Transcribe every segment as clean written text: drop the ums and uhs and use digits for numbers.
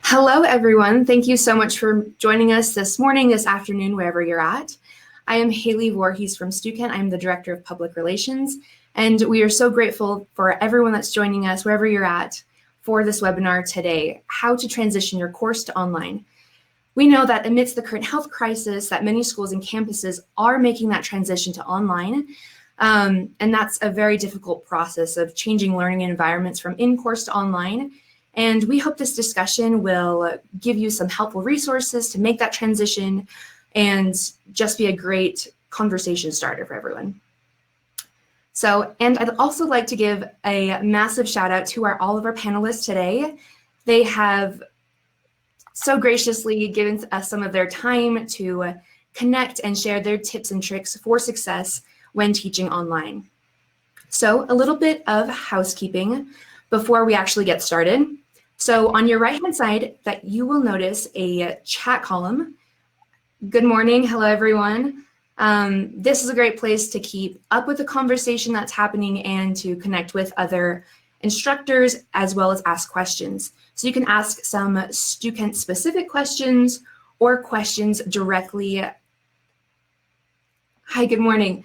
Hello, everyone. Thank you so much for joining us this morning, this afternoon, wherever you're at. I am Haley Voorhees from StuKent. I'm the Director of Public Relations, and we are so grateful for everyone that's joining us, wherever you're at, for this webinar today, How to Transition Your Course to Online. We know that amidst the current health crisis, that many schools and campuses are making that transition to online, and that's a very difficult process of changing learning environments from in-course to online. And we hope this discussion will give you some helpful resources to make that transition and just be a great conversation starter for everyone. So, and I'd also like to give a massive shout out to all of our panelists today. They have so graciously given us some of their time to connect and share their tips and tricks for success when teaching online. So a little bit of housekeeping before we actually get started. So on your right-hand side, that you will notice a chat column. Good morning, hello everyone. This is a great place to keep up with the conversation that's happening and to connect with other instructors as well as ask questions. So you can ask some StuKent specific questions or questions directly. Hi, good morning.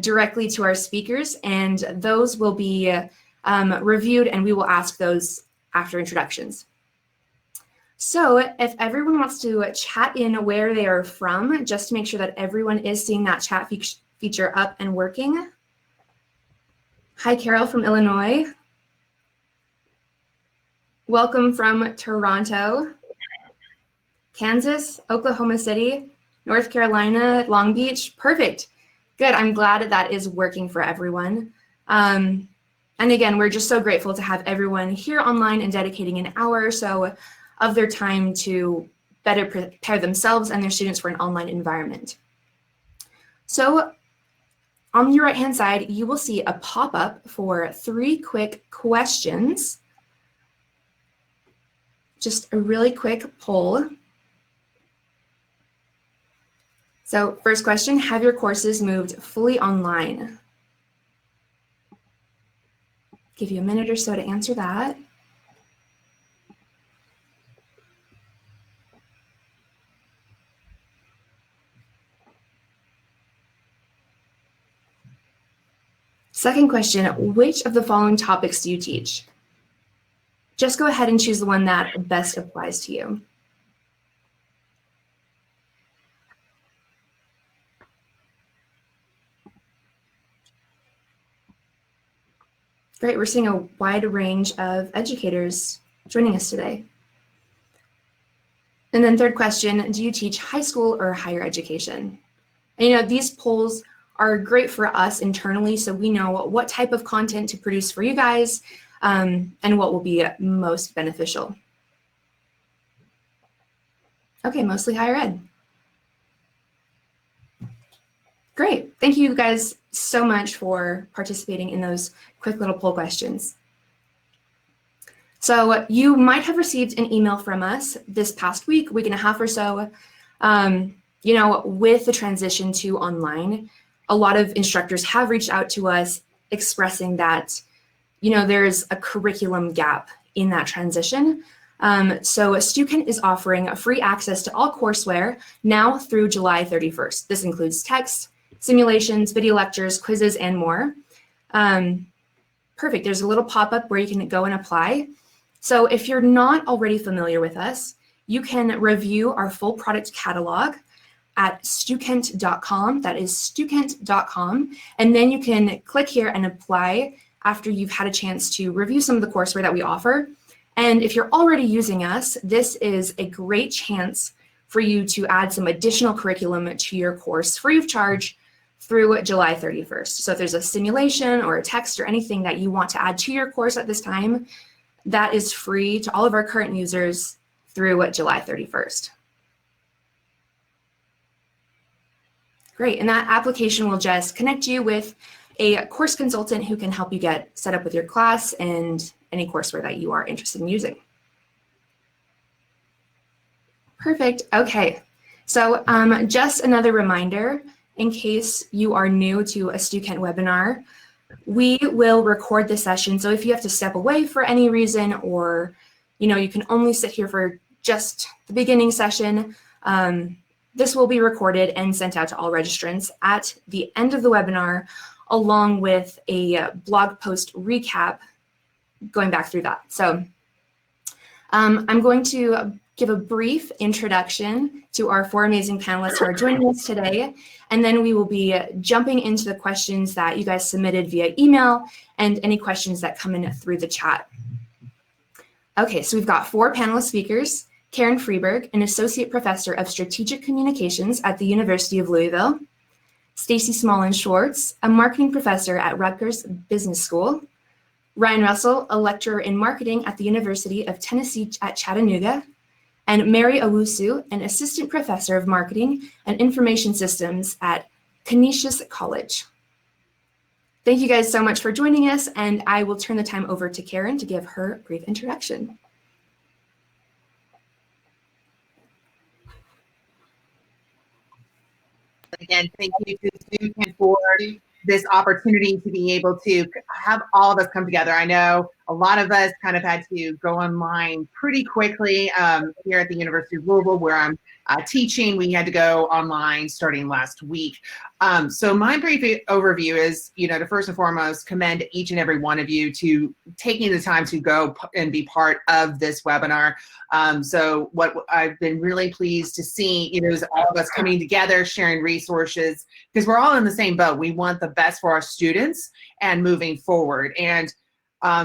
Directly to our speakers, and those will be reviewed and we will ask those after introductions. So if everyone wants to chat in where they are from, just to make sure that everyone is seeing that chat feature up and working. Hi, Carol from Illinois. Welcome from Toronto, Kansas, Oklahoma City, North Carolina, Long Beach. Perfect. Good. I'm glad that is working for everyone. And again, we're just so grateful to have everyone here online and dedicating an hour or so of their time to better prepare themselves and their students for an online environment. So on your right-hand side, you will see a pop-up for 3 quick questions. Just a really quick poll. So first question, have your courses moved fully online? Give you a minute or so to answer that. Second question, which of the following topics do you teach? Just go ahead and choose the one that best applies to you. Great, we're seeing a wide range of educators joining us today. And then third question, do you teach high school or higher education? And these polls are great for us internally, so we know what type of content to produce for you guys and what will be most beneficial. Okay, mostly higher ed. Great, thank you guys so much for participating in those quick little poll questions. So you might have received an email from us this past week and a half or so, with the transition to online. A lot of instructors have reached out to us expressing that, there's a curriculum gap in that transition. So StuKent is offering free access to all courseware now through July 31st. This includes text, simulations, video lectures, quizzes, and more. Perfect, there's a little pop-up where you can go and apply. So if you're not already familiar with us, you can review our full product catalog at stukent.com. That is stukent.com. And then you can click here and apply after you've had a chance to review some of the courseware that we offer. And if you're already using us, this is a great chance for you to add some additional curriculum to your course free of charge through July 31st. So if there's a simulation or a text or anything that you want to add to your course at this time, that is free to all of our current users through July 31st. Great, and that application will just connect you with a course consultant who can help you get set up with your class and any courseware that you are interested in using. Perfect, okay. So just another reminder, in case you are new to a StuKent webinar, we will record this session. So if you have to step away for any reason or you can only sit here for just the beginning session. This will be recorded and sent out to all registrants at the end of the webinar, along with a blog post recap going back through that. So I'm going to give a brief introduction to our 4 amazing panelists who are joining us today, and then we will be jumping into the questions that you guys submitted via email and any questions that come in through the chat. Okay, so we've got 4 panelist speakers: Karen Freeberg, an associate professor of strategic communications at the University of Louisville; Stacey Schwartz, a marketing professor at Rutgers Business School; Ryan Russell, a lecturer in marketing at the University of Tennessee at Chattanooga; and Mary Owusu, an assistant professor of marketing and information systems at Canisius College. Thank you guys so much for joining us, and I will turn the time over to Karen to give her brief introduction. Again, thank you to Stuken for this opportunity to be able to have all of us come together. I know a lot of us kind of had to go online pretty quickly here at the University of Louisville, where I'm teaching. We had to go online starting last week. So my brief overview is, to first and foremost commend each and every one of you to taking the time to go and be part of this webinar. So what I've been really pleased to see, is all of us coming together, sharing resources, because we're all in the same boat. We want the best for our students and moving forward. And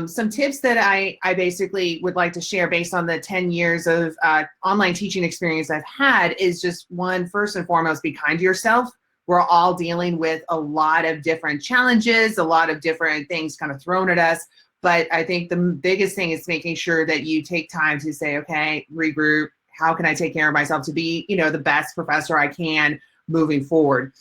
some tips that I basically would like to share based on the 10 years of online teaching experience I've had is just one, first and foremost, be kind to yourself. We're all dealing with a lot of different challenges, a lot of different things kind of thrown at us. But I think the biggest thing is making sure that you take time to say, okay, regroup. How can I take care of myself to be, the best professor I can moving forward?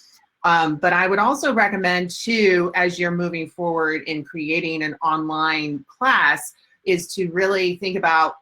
But I would also recommend too, as you're moving forward in creating an online class, is to really think about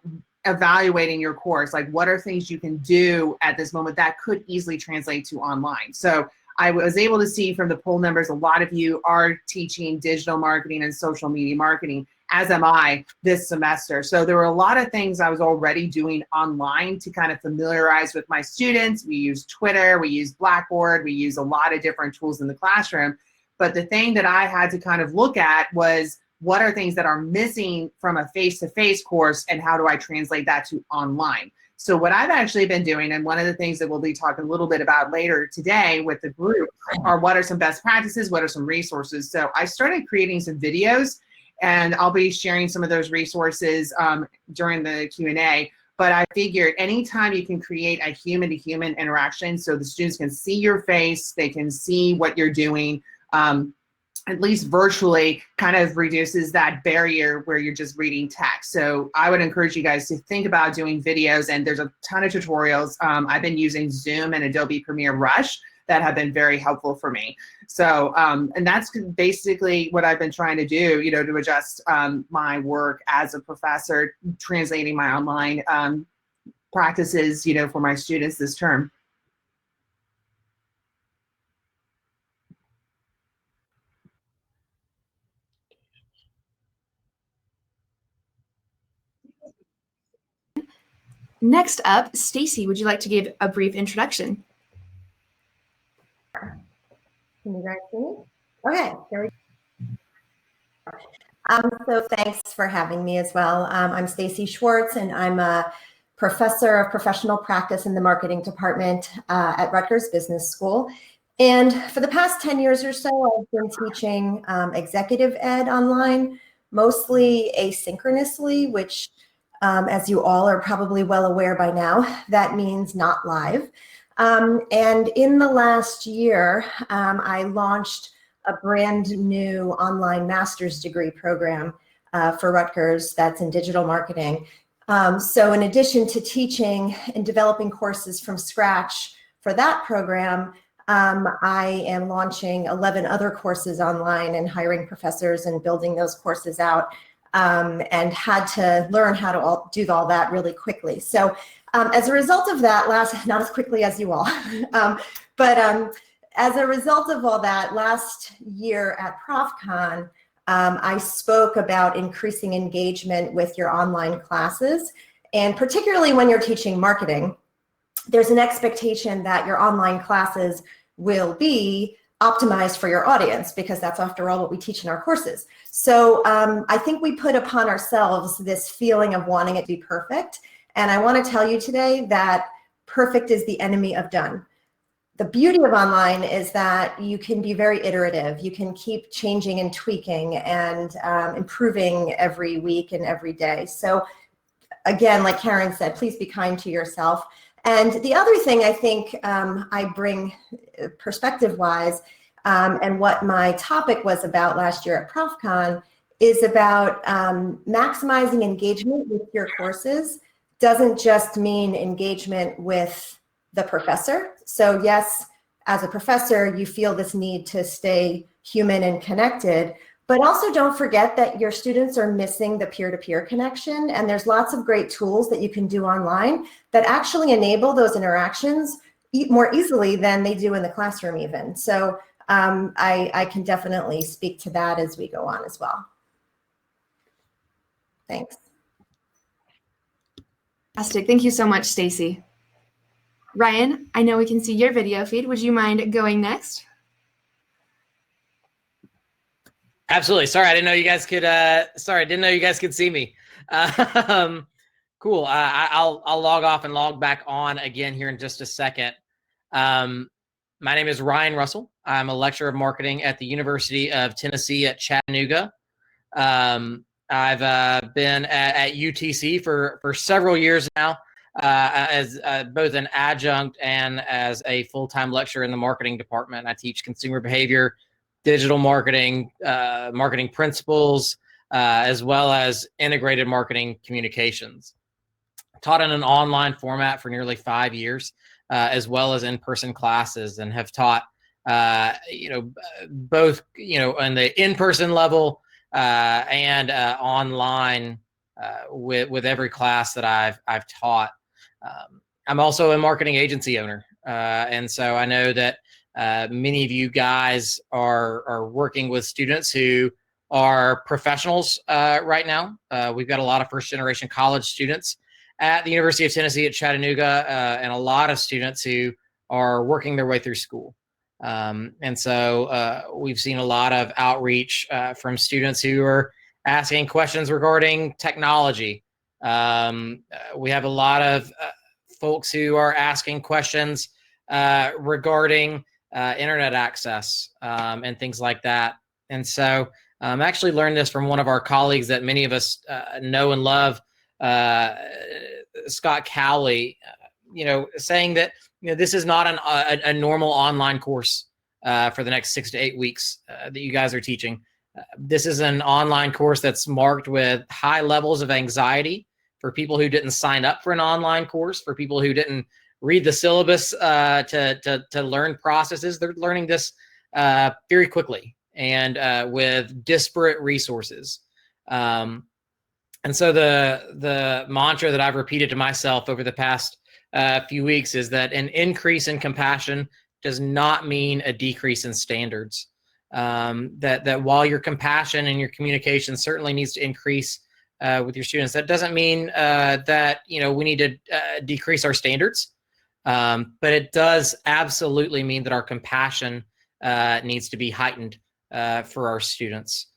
evaluating your course. Like, what are things you can do at this moment that could easily translate to online? So I was able to see from the poll numbers, a lot of you are teaching digital marketing and social media marketing, as am I this semester. So there were a lot of things I was already doing online to kind of familiarize with my students. We use Twitter, we use Blackboard, we use a lot of different tools in the classroom. But the thing that I had to kind of look at was, what are things that are missing from a face-to-face course, and how do I translate that to online? So what I've actually been doing, and one of the things that we'll be talking a little bit about later today with the group, are what are some best practices, what are some resources. So I started creating some videos, and I'll be sharing some of those resources during the Q&A. But I figured anytime you can create a human-to-human interaction, so the students can see your face, they can see what you're doing, at least virtually, kind of reduces that barrier where you're just reading text. So I would encourage you guys to think about doing videos, and there's a ton of tutorials. I've been using Zoom and Adobe Premiere Rush that have been very helpful for me. So, and that's basically what I've been trying to do, to adjust my work as a professor, translating my online practices, for my students this term. Next up, Stacey, would you like to give a brief introduction? Can you guys see me? Okay, there we go. So thanks for having me as well. I'm Stacey Schwartz, and I'm a professor of professional practice in the marketing department at Rutgers Business School. And for the past 10 years or so, I've been teaching executive ed online, mostly asynchronously, which as you all are probably well aware by now, that means not live. And in the last year, I launched a brand new online master's degree program for Rutgers that's in digital marketing. So in addition to teaching and developing courses from scratch for that program, I am launching 11 other courses online and hiring professors and building those courses out. And had to learn how to do all that really quickly. So as a result of that, not as quickly as you all, but as a result of all that, last year at ProfCon, I spoke about increasing engagement with your online classes, and particularly when you're teaching marketing, there's an expectation that your online classes will be optimized for your audience, because that's, after all, what we teach in our courses. So I think we put upon ourselves this feeling of wanting it to be perfect. And I want to tell you today that perfect is the enemy of done. The beauty of online is that you can be very iterative. You can keep changing and tweaking and improving every week and every day. So again, like Karen said, please be kind to yourself. And the other thing I think I bring perspective-wise, and what my topic was about last year at ProfCon, is about maximizing engagement with your courses. Doesn't just mean engagement with the professor. So yes, as a professor, you feel this need to stay human and connected, but also don't forget that your students are missing the peer-to-peer connection, and there's lots of great tools that you can do online that actually enable those interactions more easily than they do in the classroom even. So I can definitely speak to that as we go on as well. Thanks. Fantastic. Thank you so much, Stacey. Ryan, I know we can see your video feed. Would you mind going next? Absolutely. Sorry, I didn't know you guys could. Sorry, I didn't know you guys could see me. Cool. I'll log off and log back on again here in just a second. My name is Ryan Russell. I'm a lecturer of marketing at the University of Tennessee at Chattanooga. I've been at UTC for several years now, as both an adjunct and as a full-time lecturer in the marketing department. I teach consumer behavior, digital marketing, marketing principles, as well as integrated marketing communications. Taught in an online format for nearly 5 years, as well as in-person classes, and have taught, both, on the in-person level and online with every class that I've taught. I'm also a marketing agency owner, and so I know that many of you guys are working with students who are professionals right now. We've got a lot of first-generation college students at the University of Tennessee at Chattanooga, and a lot of students who are working their way through school. And so we've seen a lot of outreach from students who are asking questions regarding technology. We have a lot of folks who are asking questions regarding internet access and things like that. And so I actually learned this from one of our colleagues that many of us know and love, Scott Cowley, saying that this is not a normal online course for the next 6 to 8 weeks that you guys are teaching. This is an online course that's marked with high levels of anxiety for people who didn't sign up for an online course, for people who didn't read the syllabus to learn processes. They're learning this very quickly and with disparate resources. And so the mantra that I've repeated to myself over the past few weeks is that an increase in compassion does not mean a decrease in standards. That while your compassion and your communication certainly needs to increase with your students, that doesn't mean that we need to decrease our standards. But it does absolutely mean that our compassion needs to be heightened for our students.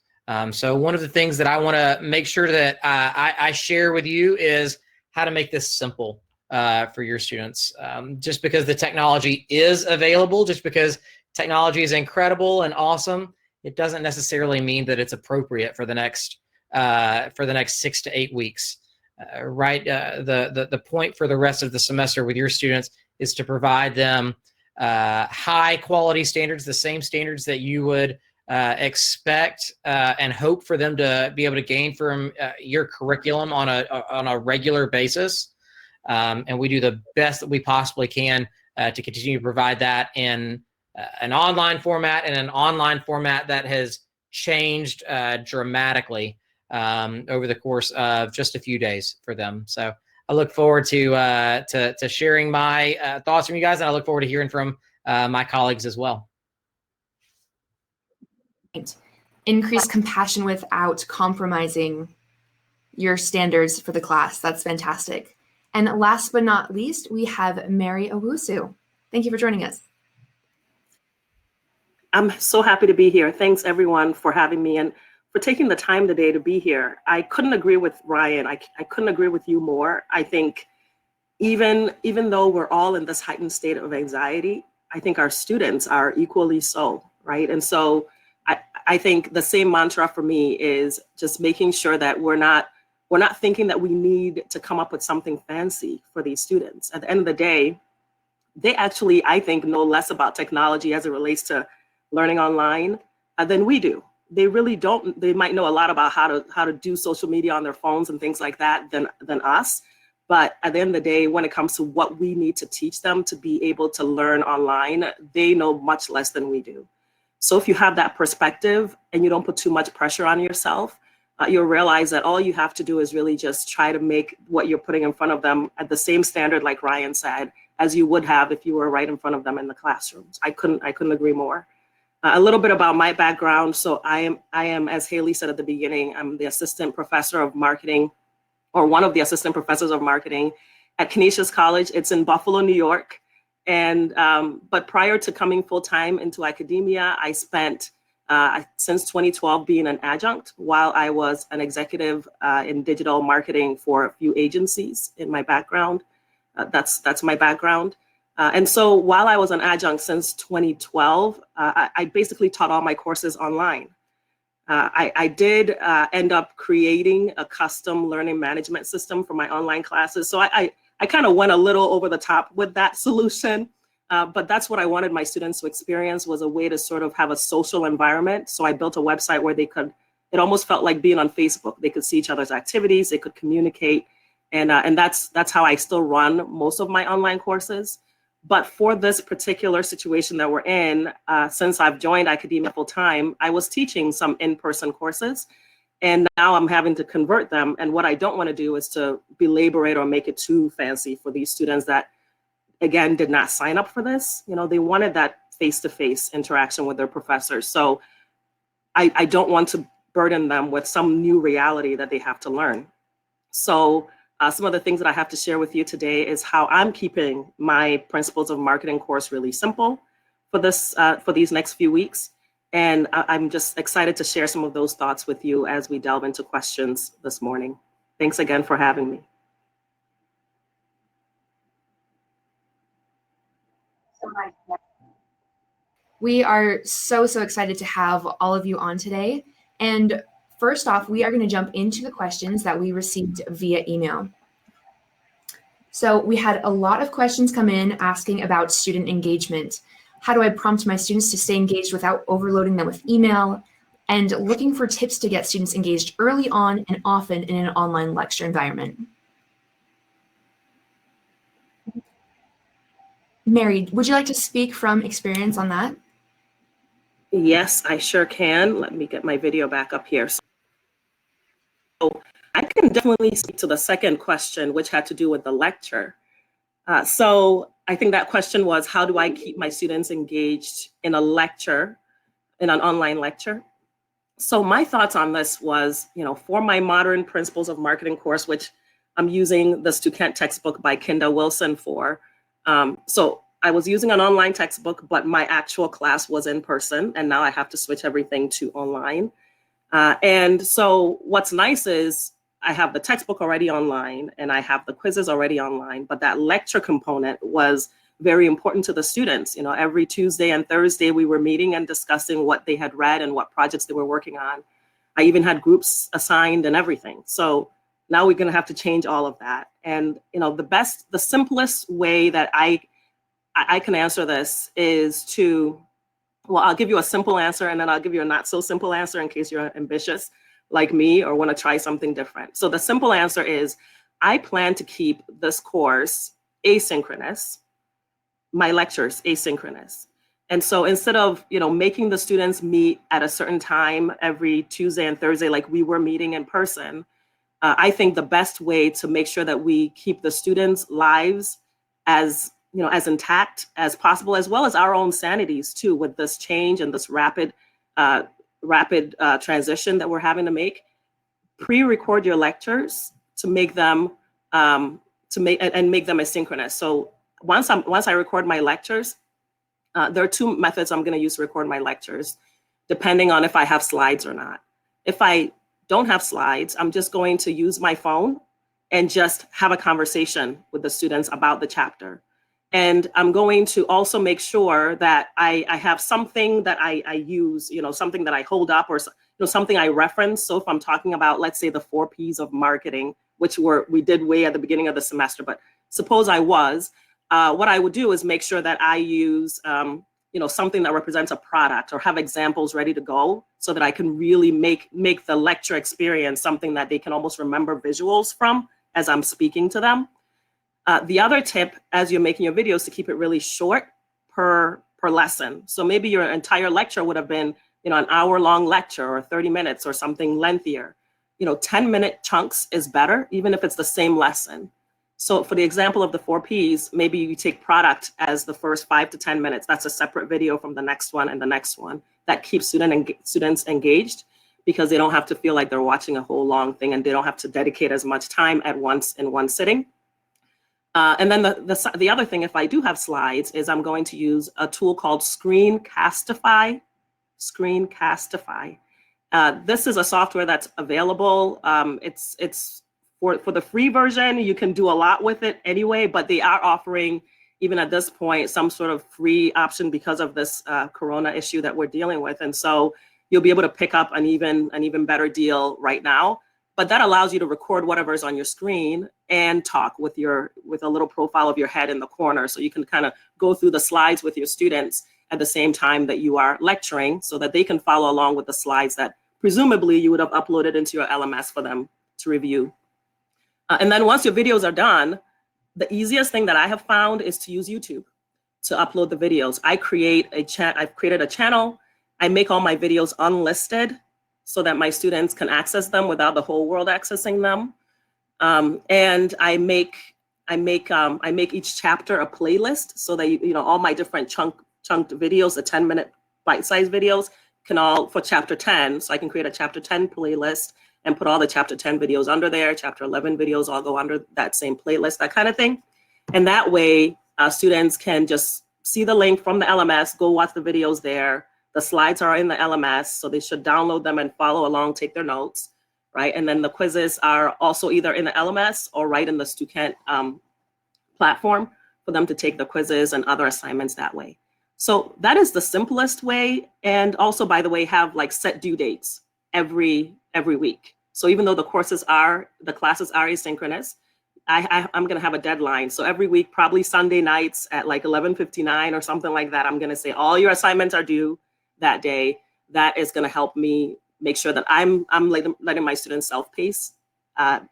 So one of the things that I want to make sure that I share with you is how to make this simple for your students. Just because the technology is available, just because technology is incredible and awesome, it doesn't necessarily mean that it's appropriate for the next 6 to 8 weeks. Right? The point for the rest of the semester with your students is to provide them high quality standards, the same standards that you would expect and hope for them to be able to gain from your curriculum on a regular basis. And we do the best that we possibly can to continue to provide that in an online format, and an online format that has changed dramatically over the course of just a few days for them. So I look forward to sharing my thoughts from you guys, and I look forward to hearing from my colleagues as well. increase compassion without compromising your standards for the class. That's fantastic. And last but not least, we have Mary Owusu. Thank you for joining us. I'm so happy to be here. Thanks everyone for having me and for taking the time today to be here. I couldn't agree with Ryan. I couldn't agree with you more. I think even though we're all in this heightened state of anxiety, I think our students are equally so, right? And so I think the same mantra for me is just making sure that we're not thinking that we need to come up with something fancy for these students. At the end of the day, they actually, I think, know less about technology as it relates to learning online than we do. They really don't. They might know a lot about how to do social media on their phones and things like that than us. But at the end of the day, when it comes to what we need to teach them to be able to learn online, they know much less than we do. So if you have that perspective and you don't put too much pressure on yourself, you'll realize that all you have to do is really just try to make what you're putting in front of them at the same standard, like Ryan said, as you would have if you were right in front of them in the classrooms. I couldn't agree more. A little bit about my background. So I am, as Haley said at the beginning, I'm the assistant professor of marketing, or one of the assistant professors of marketing at Canisius College. It's in Buffalo, New York. And but prior to coming full-time into academia, I spent since 2012 being an adjunct while I was an executive in digital marketing for a few agencies in my background. That's my background. And so while I was an adjunct since 2012, I basically taught all my courses online. I did end up creating a custom learning management system for my online classes. So I kind of went a little over the top with that solution, but that's what I wanted my students to experience, was a way to sort of have a social environment. So I built a website where they could, it almost felt like being on Facebook. They could see each other's activities, they could communicate. And that's how I still run most of my online courses. But for this particular situation that we're in, since I've joined academia full time, I was teaching some in-person courses, and now I'm having to convert them. And what I don't want to do is to belabor it or make it too fancy for these students that, again, did not sign up for this. You know, they wanted that face-to-face interaction with their professors. So I don't want to burden them with some new reality that they have to learn. So some of the things that I have to share with you today is how I'm keeping my Principles of Marketing course really simple for these next few weeks. And I'm just excited to share some of those thoughts with you as we delve into questions this morning. Thanks again for having me. We are so excited to have all of you on today. And first off, we are going to jump into the questions that we received via email. So we had a lot of questions come in asking about student engagement. How do I prompt my students to stay engaged without overloading them with email? And looking for tips to get students engaged early on and often in an online lecture environment. Mary, would you like to speak from experience on that? Yes, I sure can. Let me get my video back up here. So I can definitely speak to the second question, which had to do with the lecture. So I think that question was, how do I keep my students engaged in a lecture, in an online lecture? So my thoughts on this was, for my Modern Principles of Marketing course, which I'm using the Student textbook by Kinda Wilson for. So I was using an online textbook, but my actual class was in person, and now I have to switch everything to online. And so what's nice is I have the textbook already online and I have the quizzes already online, but that lecture component was very important to the students. Every Tuesday and Thursday we were meeting and discussing what they had read and what projects they were working on. I even had groups assigned and everything. So now we're gonna have to change all of that. And the simplest way that I can answer this is to, well, I'll give you a simple answer and then I'll give you a not so simple answer in case you're ambitious like me or want to try something different. So the simple answer is, I plan to keep this course asynchronous, my lectures asynchronous. And so instead of making the students meet at a certain time every Tuesday and Thursday like we were meeting in person, I think the best way to make sure that we keep the students' lives as intact as possible, as well as our own sanities too, with this change and this rapid transition that we're having to make, pre-record your lectures to make them make them asynchronous. So once I record my lectures, there are two methods I'm going to use to record my lectures, depending on if I have slides or not. If I don't have slides, I'm just going to use my phone and just have a conversation with the students about the chapter. And I'm going to also make sure that I have something that I use, something that I hold up, or something I reference. So if I'm talking about, let's say, the 4 Ps of marketing, which we did way at the beginning of the semester, but suppose I was, what I would do is make sure that I use something that represents a product, or have examples ready to go, so that I can really make the lecture experience something that they can almost remember visuals from as I'm speaking to them. The other tip, as you're making your videos, to keep it really short per lesson. So maybe your entire lecture would have been an hour-long lecture, or 30 minutes, or something lengthier. 10-minute chunks is better, even if it's the same lesson. So for the example of the 4 Ps, maybe you take product as the first 5 to 10 minutes. That's a separate video from the next one and the next one. That keeps students engaged, because they don't have to feel like they're watching a whole long thing, and they don't have to dedicate as much time at once in one sitting. And then the other thing, if I do have slides, is I'm going to use a tool called Screencastify. This is a software that's available. It's for the free version. You can do a lot with it anyway, but they are offering, even at this point, some sort of free option because of this corona issue that we're dealing with. And so you'll be able to pick up an even better deal right now. But that allows you to record whatever's on your screen and talk with a little profile of your head in the corner. So you can kind of go through the slides with your students at the same time that you are lecturing, so that they can follow along with the slides that presumably you would have uploaded into your LMS for them to review. And then once your videos are done, the easiest thing that I have found is to use YouTube to upload the videos. I've created a channel. I make all my videos unlisted, so that my students can access them without the whole world accessing them. And I make each chapter a playlist, so that all my different chunked videos, the 10-minute bite-sized videos, can all, for chapter 10, so I can create a chapter 10 playlist and put all the chapter 10 videos under there. Chapter 11 videos all go under that same playlist, that kind of thing. And that way, students can just see the link from the LMS, go watch the videos there. The slides are in the LMS, so they should download them and follow along, take their notes, right? And then the quizzes are also either in the LMS or right in the Student platform for them to take the quizzes and other assignments that way. So that is the simplest way. And also, by the way, have like set due dates every week. So even though the classes are asynchronous, I'm going to have a deadline. So every week, probably Sunday nights at like 11:59 or something like that, I'm going to say all your assignments are due that day. That is going to help me make sure that I'm letting my students self-pace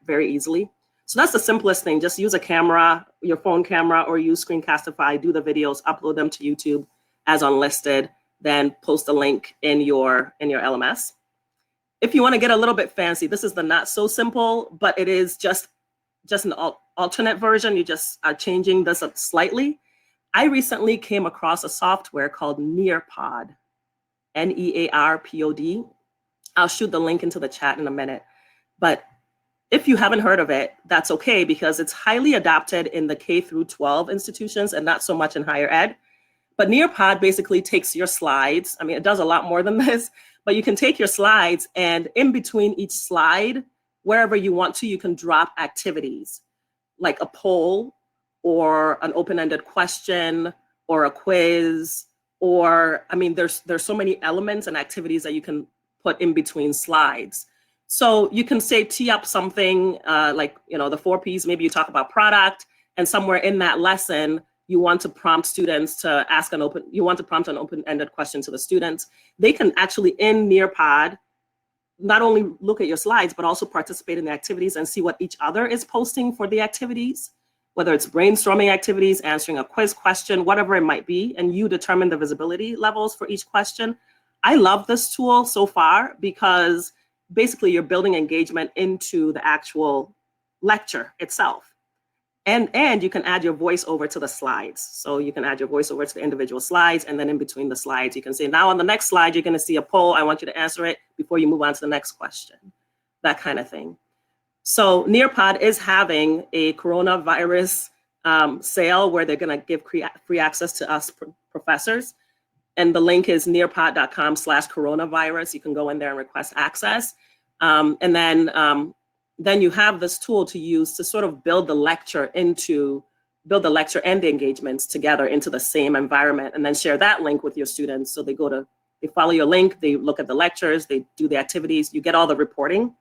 very easily. So that's the simplest thing. Just use a camera, your phone camera, or use Screencastify, do the videos, upload them to YouTube as unlisted, then post a link in your LMS. If you want to get a little bit fancy, this is the not so simple, but it is just an alternate version. You just are changing this up slightly. I recently came across a software called Nearpod, Nearpod. I'll shoot the link into the chat in a minute. But if you haven't heard of it, that's okay, because it's highly adopted in the K through 12 institutions and not so much in higher ed. But Nearpod basically takes your slides. I mean, it does a lot more than this, but you can take your slides, and in between each slide, wherever you want to, you can drop activities like a poll or an open-ended question or a quiz, or, I mean, there's so many elements and activities that you can put in between slides. So you can say, tee up something like, the 4 Ps, maybe you talk about product, and somewhere in that lesson, you want to prompt students to prompt an open-ended question to the students. They can actually, in Nearpod, not only look at your slides, but also participate in the activities and see what each other is posting for the activities, whether it's brainstorming activities, answering a quiz question, whatever it might be, and you determine the visibility levels for each question. I love this tool so far, because basically you're building engagement into the actual lecture itself. And you can add your voiceover to the slides. So you can add your voiceover to the individual slides, and then in between the slides, you can say, now on the next slide, you're going to see a poll. I want you to answer it before you move on to the next question, that kind of thing. So Nearpod is having a coronavirus sale where they're going to give free access to us professors. And the link is nearpod.com/coronavirus. You can go in there and request access. And then you have this tool to use to sort of build the lecture and the engagements together into the same environment, and then share that link with your students. So they follow your link, they look at the lectures, they do the activities, you get all the reporting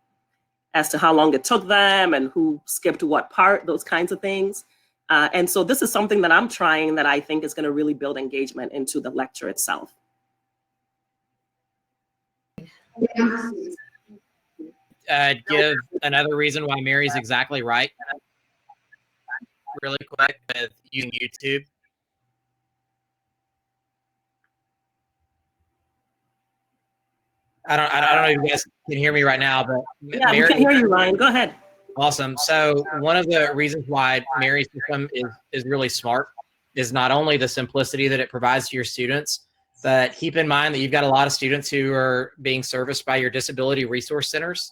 as to how long it took them and who skipped what part, those kinds of things. And so this is something that I'm trying that I think is going to really build engagement into the lecture itself. Give another reason why Mary's exactly right really quick with using YouTube. I don't know if you guys can hear me right now, but yeah, we can hear you, Ryan. Go ahead. Awesome. So one of the reasons why Mary's system is really smart is not only the simplicity that it provides to your students, but keep in mind that you've got a lot of students who are being serviced by your disability resource centers.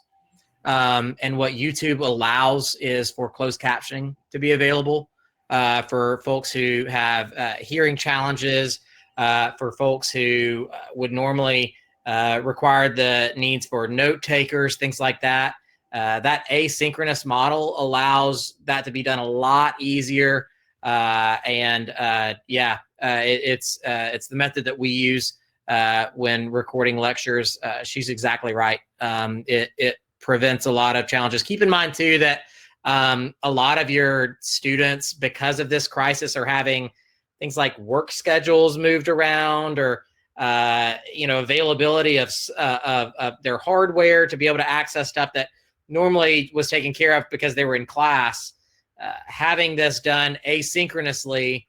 And what YouTube allows is for closed captioning to be available for folks who have hearing challenges, for folks who would normally require the needs for note takers, things like that. That asynchronous model allows that to be done a lot easier. It's the method that we use when recording lectures. She's exactly right. It prevents a lot of challenges. Keep in mind too that a lot of your students, because of this crisis, are having things like work schedules moved around, or availability of their hardware to be able to access stuff that normally was taken care of because they were in class. Having this done asynchronously,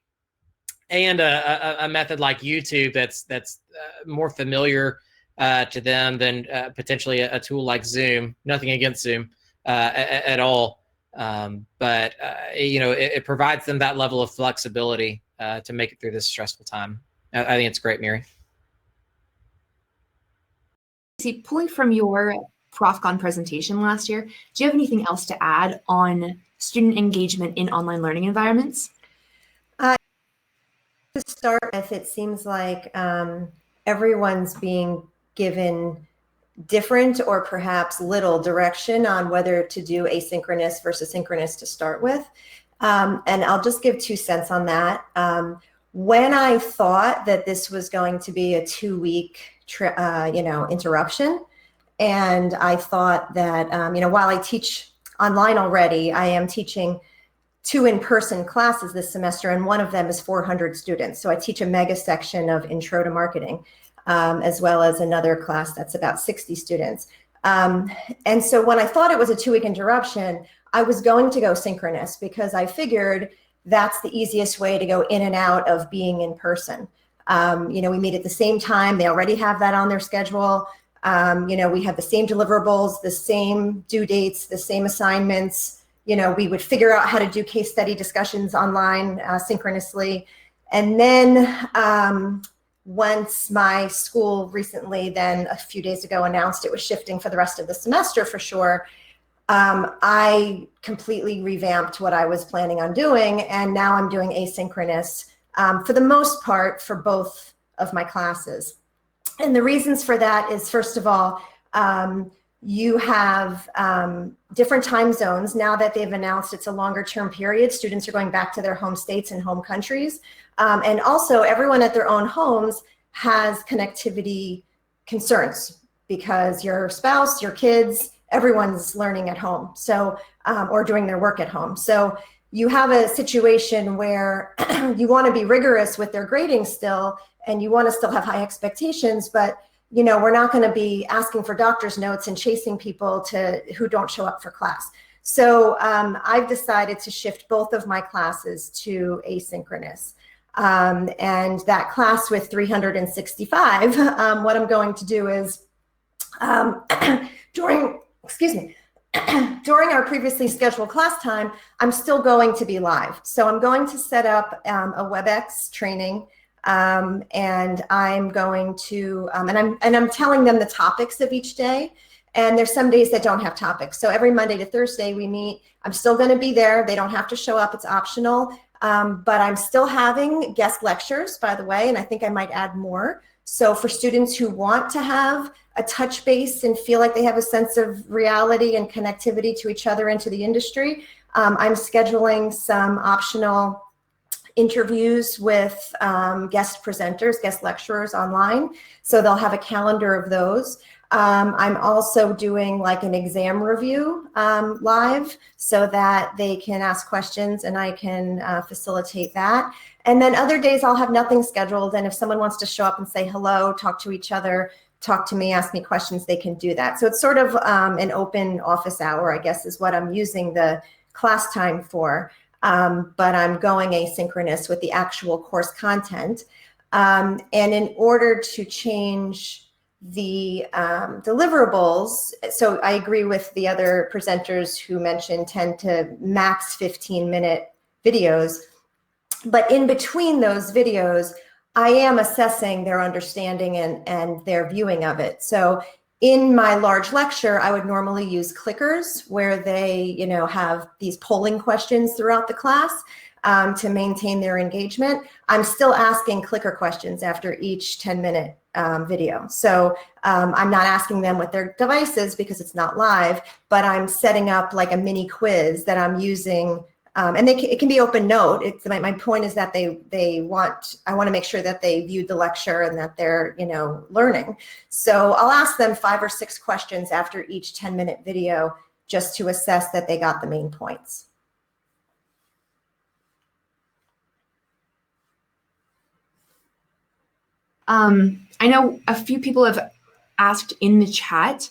and a method like YouTube that's more familiar to them than potentially a tool like Zoom. Nothing against Zoom at all, but it provides them that level of flexibility to make it through this stressful time. I think it's great, Mary. See, pulling from your ProfCon presentation last year, do you have anything else to add on student engagement in online learning environments? To start with, it seems like everyone's being given different or perhaps little direction on whether to do asynchronous versus synchronous to start with. And I'll just give 2 cents on that. When I thought that this was going to be a 2-week interruption, and I thought that, while I teach online already, I am teaching 2 in-person classes this semester, and one of them is 400 students. So I teach a mega section of Intro to Marketing, as well as another class that's about 60 students. And so when I thought it was a 2-week interruption, I was going to go synchronous because I figured that's the easiest way to go in and out of being in person. We meet at the same time. They already have that on their schedule. We have the same deliverables, the same due dates, the same assignments. We would figure out how to do case study discussions online synchronously. And then once my school recently, then a few days ago, announced it was shifting for the rest of the semester for sure, I completely revamped what I was planning on doing. And now I'm doing asynchronous for the most part for both of my classes. And the reasons for that is, first of all, you have different time zones. Now that they've announced it's a longer term period, students are going back to their home states and home countries. And also everyone at their own homes has connectivity concerns because your spouse, your kids, everyone's learning at home. So, or doing their work at home. So you have a situation where you want to be rigorous with their grading still, and you want to still have high expectations, but we're not going to be asking for doctor's notes and chasing people who don't show up for class. So I've decided to shift both of my classes to asynchronous. And that class with 365, what I'm going to do is during during our previously scheduled class time, I'm still going to be live. So I'm going to set up a WebEx training, and I'm going to, and I'm telling them the topics of each day. And there's some days that don't have topics. So every Monday to Thursday we meet. I'm still going to be there. They don't have to show up. It's optional. But I'm still having guest lectures, by the way, and I think I might add more. So for students who want to have a touch base and feel like they have a sense of reality and connectivity to each other and to the industry, I'm scheduling some optional interviews with guest presenters, guest lecturers online. So they'll have a calendar of those. I'm also doing like an exam review live so that they can ask questions and I can facilitate that. And then other days I'll have nothing scheduled. And if someone wants to show up and say hello, talk to each other, talk to me, ask me questions, they can do that. So it's sort of an open office hour, I guess, is what I'm using the class time for. But I'm going asynchronous with the actual course content. And in order to change the deliverables, so I agree with the other presenters who mentioned 10 to max 15-minute videos. But in between those videos, I am assessing their understanding and their viewing of it. So in my large lecture, I would normally use clickers where they, have these polling questions throughout the class to maintain their engagement. I'm still asking clicker questions after each 10-minute video. So I'm not asking them what their device is because it's not live, but I'm setting up like a mini quiz that I'm using. And it can be open note. My point is that I want to make sure that they viewed the lecture and that they're, learning. So I'll ask them 5 or 6 questions after each 10-minute video just to assess that they got the main points. I know a few people have asked in the chat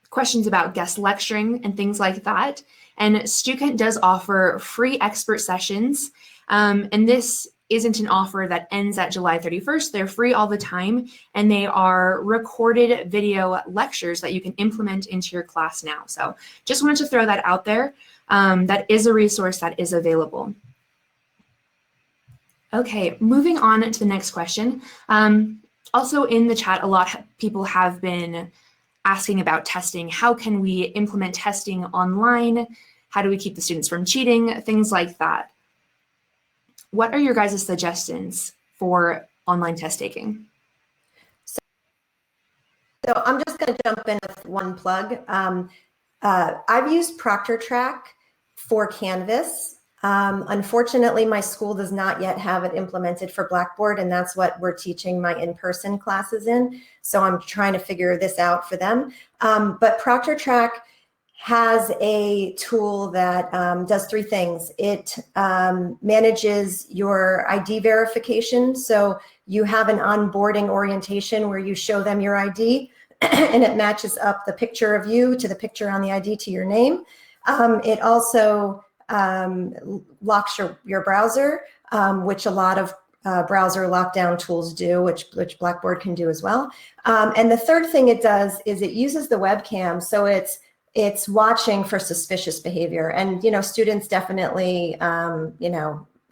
questions about guest lecturing and things like that. And StuKent does offer free expert sessions. And this isn't an offer that ends at July 31st. They're free all the time. And they are recorded video lectures that you can implement into your class now. So just wanted to throw that out there. That is a resource that is available. Okay, moving on to the next question. Also in the chat, a lot of people have been asking about testing. How can we implement testing online? How do we keep the students from cheating? Things like that. What are your guys' suggestions for online test taking? So I'm just going to jump in with one plug. I've used Proctortrack for Canvas. Unfortunately, my school does not yet have it implemented for Blackboard, and that's what we're teaching my in-person classes in. So I'm trying to figure this out for them. But Proctortrack has a tool that does 3 things. It manages your ID verification. So you have an onboarding orientation where you show them your ID, and it matches up the picture of you to the picture on the ID to your name. It also locks your browser, which a lot of browser lockdown tools do, which Blackboard can do as well. And the third thing it does is it uses the webcam, so it's watching for suspicious behavior. And students definitely, I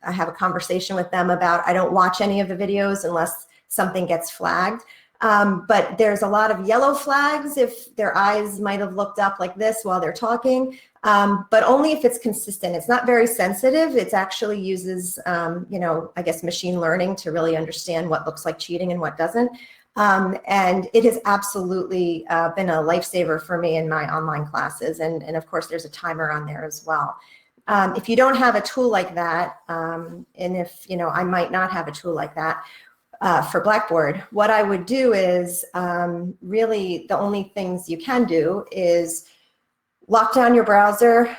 have a conversation with them about I don't watch any of the videos unless something gets flagged. But there's a lot of yellow flags if their eyes might have looked up like this while they're talking, but only if it's consistent. It's not very sensitive. It actually uses, I guess, machine learning to really understand what looks like cheating and what doesn't. And it has absolutely been a lifesaver for me in my online classes. And of course, there's a timer on there as well. If you don't have a tool like that, and if, I might not have a tool like that, for Blackboard, what I would do is really the only things you can do is lock down your browser,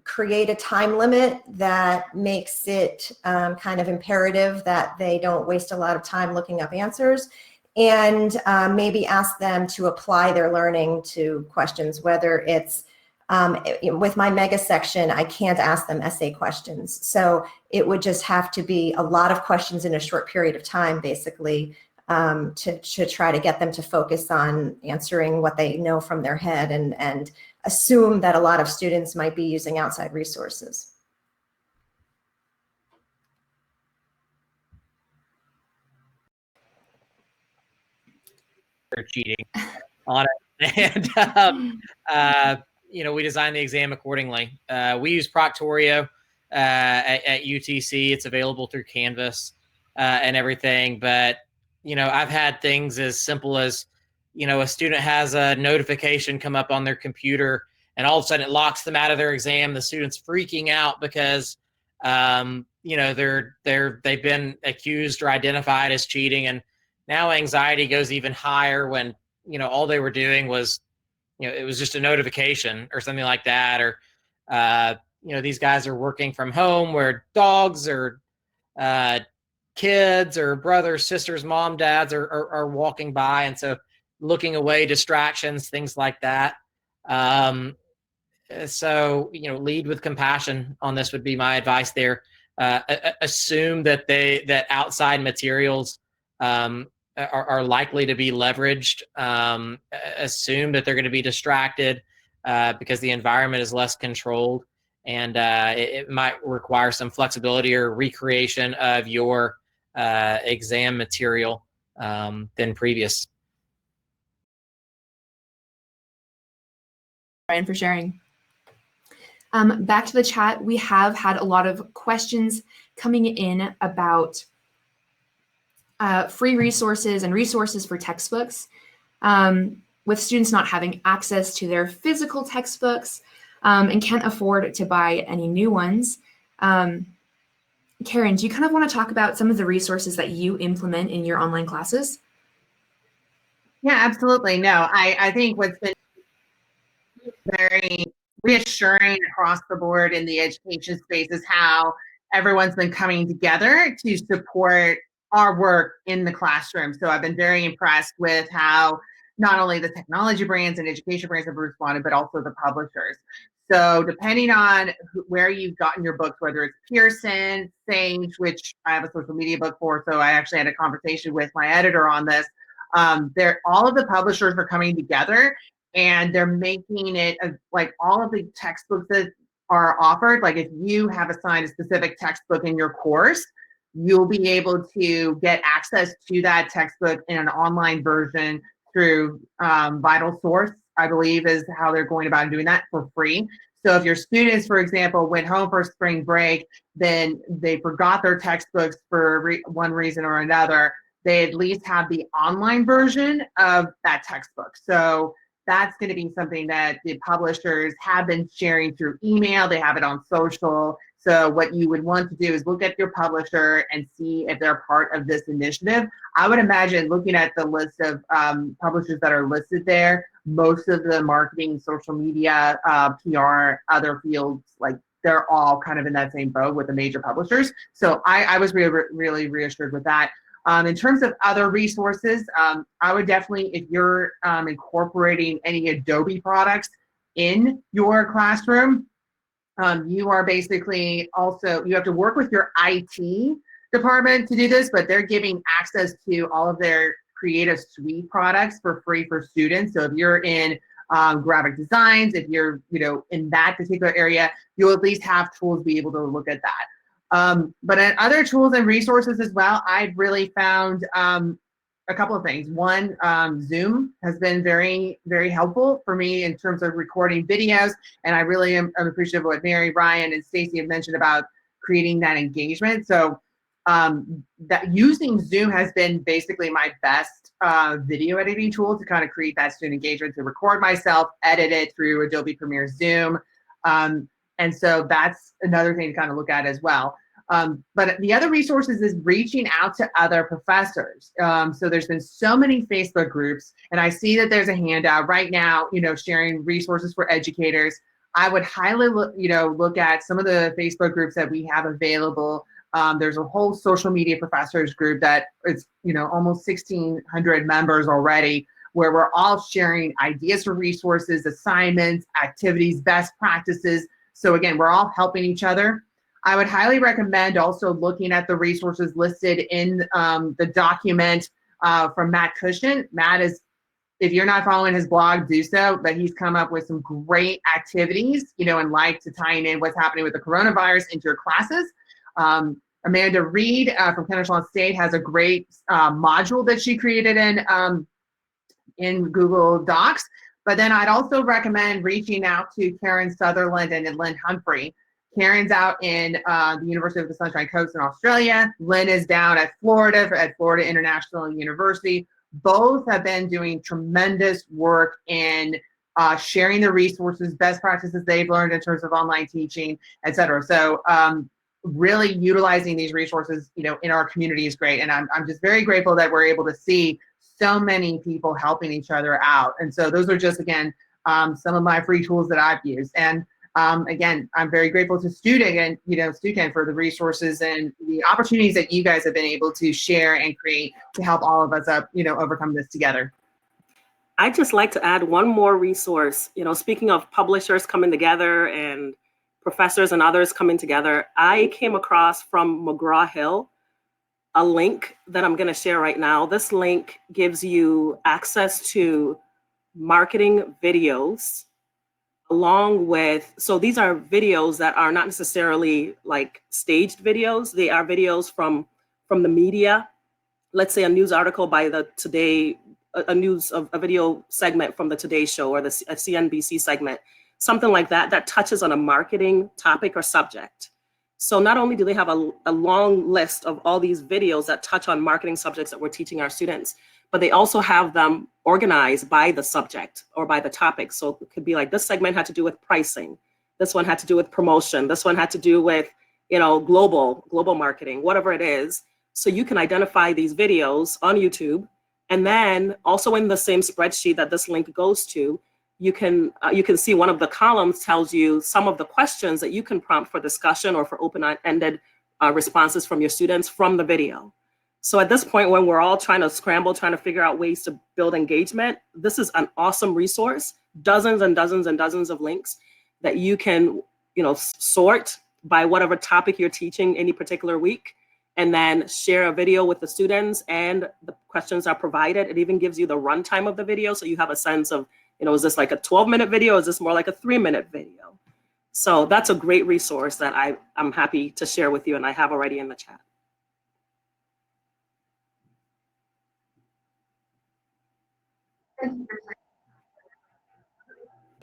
create a time limit that makes it kind of imperative that they don't waste a lot of time looking up answers, and maybe ask them to apply their learning to questions, whether it's with my mega section, I can't ask them essay questions. So it would just have to be a lot of questions in a short period of time, basically, to try to get them to focus on answering what they know from their head and assume that a lot of students might be using outside resources. They're cheating on it. And, we designed the exam accordingly. We use Proctorio at UTC. It's available through Canvas and everything. But, I've had things as simple as, a student has a notification come up on their computer and all of a sudden it locks them out of their exam. The student's freaking out because, they've been accused or identified as cheating. And now anxiety goes even higher when, all they were doing was, it was just a notification or something like that. Or, these guys are working from home where dogs or kids or brothers, sisters, mom, dads are walking by. And so looking away, distractions, things like that. So, lead with compassion on this would be my advice there. Assume that outside materials are likely to be leveraged. Assume that they're going to be distracted because the environment is less controlled, and it might require some flexibility or recreation of your exam material than previous. Brian, for sharing. Back to the chat, we have had a lot of questions coming in about free resources and resources for textbooks, with students not having access to their physical textbooks and can't afford to buy any new ones. Karen, do you kind of want to talk about some of the resources that you implement in your online classes? Yeah, absolutely. No, I think what's been very reassuring across the board in the education space is how everyone's been coming together to support our work in the classroom. So I've been very impressed with how not only the technology brands and education brands have responded, but also the publishers. So depending on where you've gotten your books, whether it's Pearson, Sage, which I have a social media book for, so I actually had a conversation with my editor on this. All of the publishers are coming together and they're making it like all of the textbooks that are offered. Like if you have assigned a specific textbook in your course, you'll be able to get access to that textbook in an online version through Vital Source, I believe is how they're going about doing that for free. So if your students, for example, went home for spring break, then they forgot their textbooks for one reason or another, they at least have the online version of that textbook. So that's going to be something that the publishers have been sharing through email. They have it on social. So what you would want to do is look at your publisher and see if they're part of this initiative. I would imagine looking at the list of publishers that are listed there, most of the marketing, social media, PR, other fields, like they're all kind of in that same boat with the major publishers. So I was really reassured with that. In terms of other resources, I would definitely, if you're incorporating any Adobe products in your classroom, you are basically also, you have to work with your IT department to do this, but they're giving access to all of their Creative Suite products for free for students. So if you're in graphic designs, if you're in that particular area, you'll at least have tools to be able to look at that. But in other tools and resources as well, I've really found a couple of things. One, Zoom has been very, very helpful for me in terms of recording videos. And I really am appreciative of what Mary, Ryan, and Stacey have mentioned about creating that engagement. So that using Zoom has been basically my best video editing tool to kind of create that student engagement, to record myself, edit it through Adobe Premiere Zoom. And so that's another thing to kind of look at as well. But the other resources is reaching out to other professors. So there's been so many Facebook groups, and I see that there's a handout right now, sharing resources for educators. I would highly look at some of the Facebook groups that we have available. There's a whole social media professors group that is, almost 1,600 members already, where we're all sharing ideas for resources, assignments, activities, best practices. So again, we're all helping each other. I would highly recommend also looking at the resources listed in the document from Matt Cushon. Matt is, if you're not following his blog, do so, but he's come up with some great activities, and like to tie in what's happening with the coronavirus into your classes. Amanda Reed from Kennesaw State has a great module that she created in Google Docs. But then I'd also recommend reaching out to Karen Sutherland and Lynn Humphrey. Karen's out in the University of the Sunshine Coast in Australia. Lynn is down at Florida at Florida International University. Both have been doing tremendous work in sharing the resources, best practices they've learned in terms of online teaching, et cetera. So really utilizing these resources, in our community is great. And I'm just very grateful that we're able to see so many people helping each other out. And so those are just, again, some of my free tools that I've used. And again, I'm very grateful to Student for the resources and the opportunities that you guys have been able to share and create to help all of us overcome this together. I'd just like to add one more resource. Speaking of publishers coming together and professors and others coming together, I came across from McGraw-Hill a link that I'm going to share right now. This link gives you access to marketing videos along with, so these are videos that are not necessarily like staged videos. They are videos from the media. Let's say a news article by the Today, a video segment from the Today Show or a CNBC segment, something like that, that touches on a marketing topic or subject. So not only do they have a long list of all these videos that touch on marketing subjects that we're teaching our students, but they also have them organized by the subject or by the topic. So it could be like, this segment had to do with pricing. This one had to do with promotion. This one had to do with, global marketing, whatever it is. So you can identify these videos on YouTube. And then also in the same spreadsheet that this link goes to, you can see one of the columns tells you some of the questions that you can prompt for discussion or for open-ended responses from your students from the video. So at this point, when we're all trying to figure out ways to build engagement, this is an awesome resource, dozens and dozens and dozens of links that you can, sort by whatever topic you're teaching any particular week, and then share a video with the students, and the questions are provided. It even gives you the runtime of the video, so you have a sense of, is this like a 12-minute video? Is this more like a 3-minute video? So that's a great resource that I'm happy to share with you, and I have already in the chat.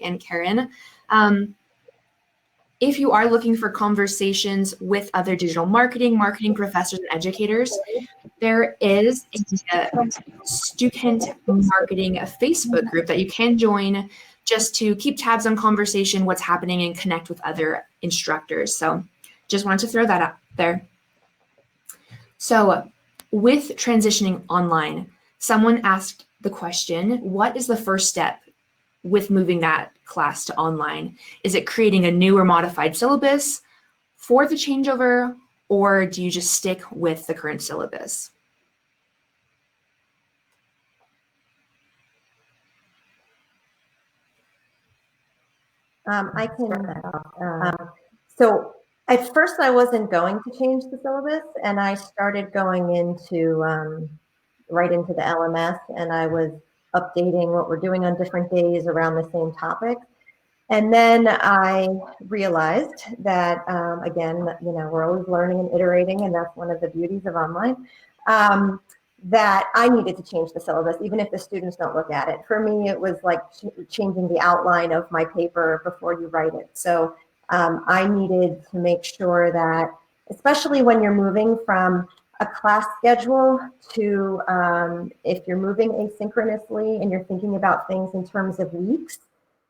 And Karen, if you are looking for conversations with other digital marketing professors and educators, there is a student marketing Facebook group that you can join just to keep tabs on conversation, what's happening, and connect with other instructors. So just wanted to throw that out there. So with transitioning online, someone asked the question, what is the first step with moving that class to online? Is it creating a new or modified syllabus for the changeover, or do you just stick with the current syllabus? I can. So at first I wasn't going to change the syllabus, and I started going into right into the LMS, and I was updating what we're doing on different days around the same topic. And then I realized that, again, we're always learning and iterating, and that's one of the beauties of online, that I needed to change the syllabus, even if the students don't look at it. For me, it was like changing the outline of my paper before you write it. So I needed to make sure that, especially when you're moving from a class schedule to if you're moving asynchronously and you're thinking about things in terms of weeks,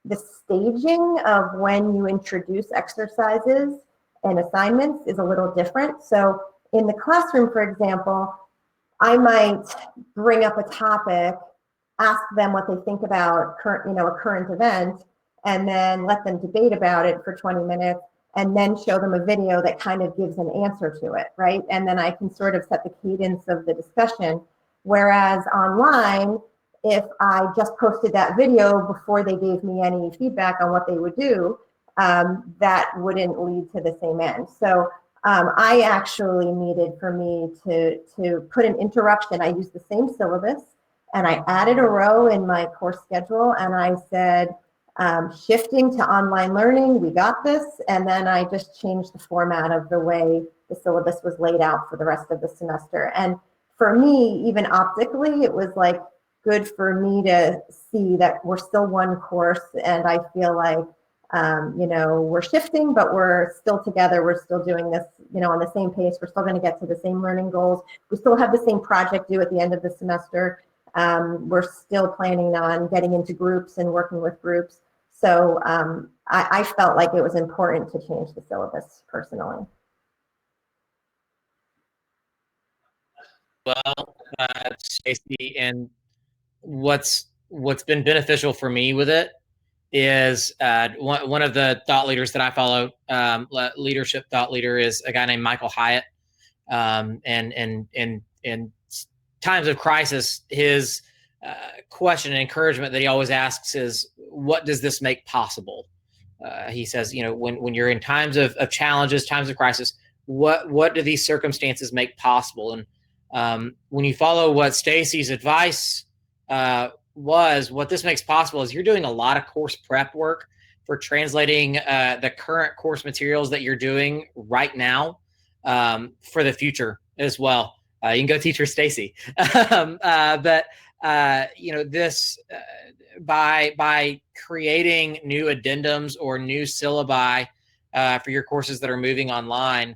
the staging of when you introduce exercises and assignments is a little different. So in the classroom, for example, I might bring up a topic, ask them what they think about a current event, and then let them debate about it for 20 minutes, and then show them a video that kind of gives an answer to it, right? And then I can sort of set the cadence of the discussion. Whereas online, if I just posted that video before they gave me any feedback on what they would do, that wouldn't lead to the same end. So I actually needed for me to put an interruption. I used the same syllabus and I added a row in my course schedule and I said, shifting to online learning, we got this. And then I just changed the format of the way the syllabus was laid out for the rest of the semester. And for me, even optically, it was like good for me to see that we're still one course. And I feel like, you know, we're shifting, but we're still together. We're still doing this, you know, on the same pace. We're still going to get to the same learning goals. We still have the same project due at the end of the semester. We're still planning on getting into groups and working with groups. So I felt like it was important to change the syllabus personally. Well, Stacey, and what's been beneficial for me with it is one of the thought leaders that I follow, leadership thought leader, is a guy named Michael Hyatt. And in times of crisis, his question and encouragement that he always asks is, what does this make possible? He says, you know, when you're in times of challenges, times of crisis, what do these circumstances make possible? And when you follow what Stacey's advice was, what this makes possible is you're doing a lot of course prep work for translating the current course materials that you're doing right now for the future as well. You can go teach her Stacey. But you know, this by creating new addendums or new syllabi for your courses that are moving online,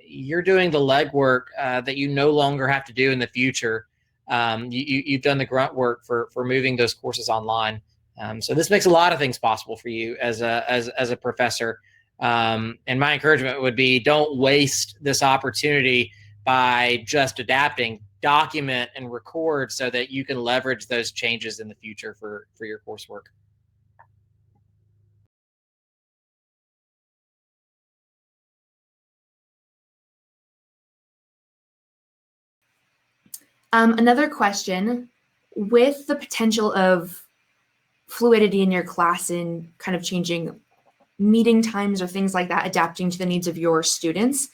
you're doing the legwork that you no longer have to do in the future. You've done the grunt work for moving those courses online. So this makes a lot of things possible for you as a professor. And my encouragement would be, don't waste this opportunity by just adapting. Document and record so that you can leverage those changes in the future for your coursework. Another question, with the potential of fluidity in your class and kind of changing meeting times or things like that, adapting to the needs of your students,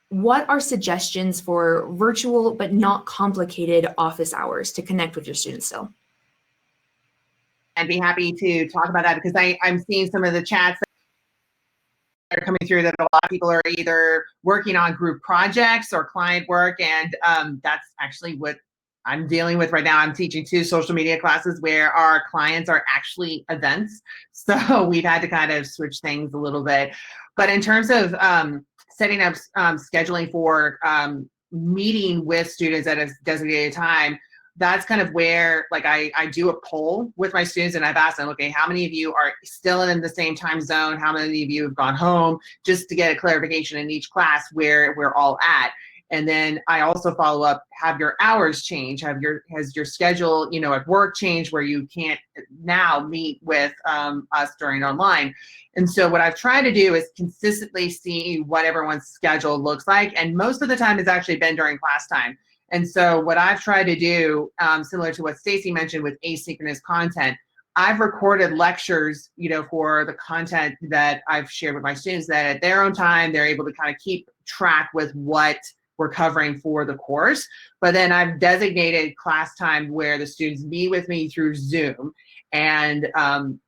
what are suggestions for virtual but not complicated office hours to connect with your students still? I'd be happy to talk about that because I'm seeing some of the chats that are coming through that a lot of people are either working on group projects or client work, and that's actually what I'm dealing with right now. I'm teaching 2 social media classes where our clients are actually events. So we've had to kind of switch things a little bit. But in terms of setting up scheduling for meeting with students at a designated time, that's kind of where, like, I do a poll with my students and I've asked them, okay, how many of you are still in the same time zone? How many of you have gone home? Just to get a clarification in each class where we're all at. And then I also follow up, have your hours changed? Has your schedule, you know, at work changed where you can't now meet with us during online? And so what I've tried to do is consistently see what everyone's schedule looks like. And most of the time it's actually been during class time. And so what I've tried to do, similar to what Stacey mentioned with asynchronous content, I've recorded lectures, you know, for the content that I've shared with my students, that at their own time, they're able to kind of keep track with what we're covering for the course. But then I've designated class time where the students meet with me through Zoom, and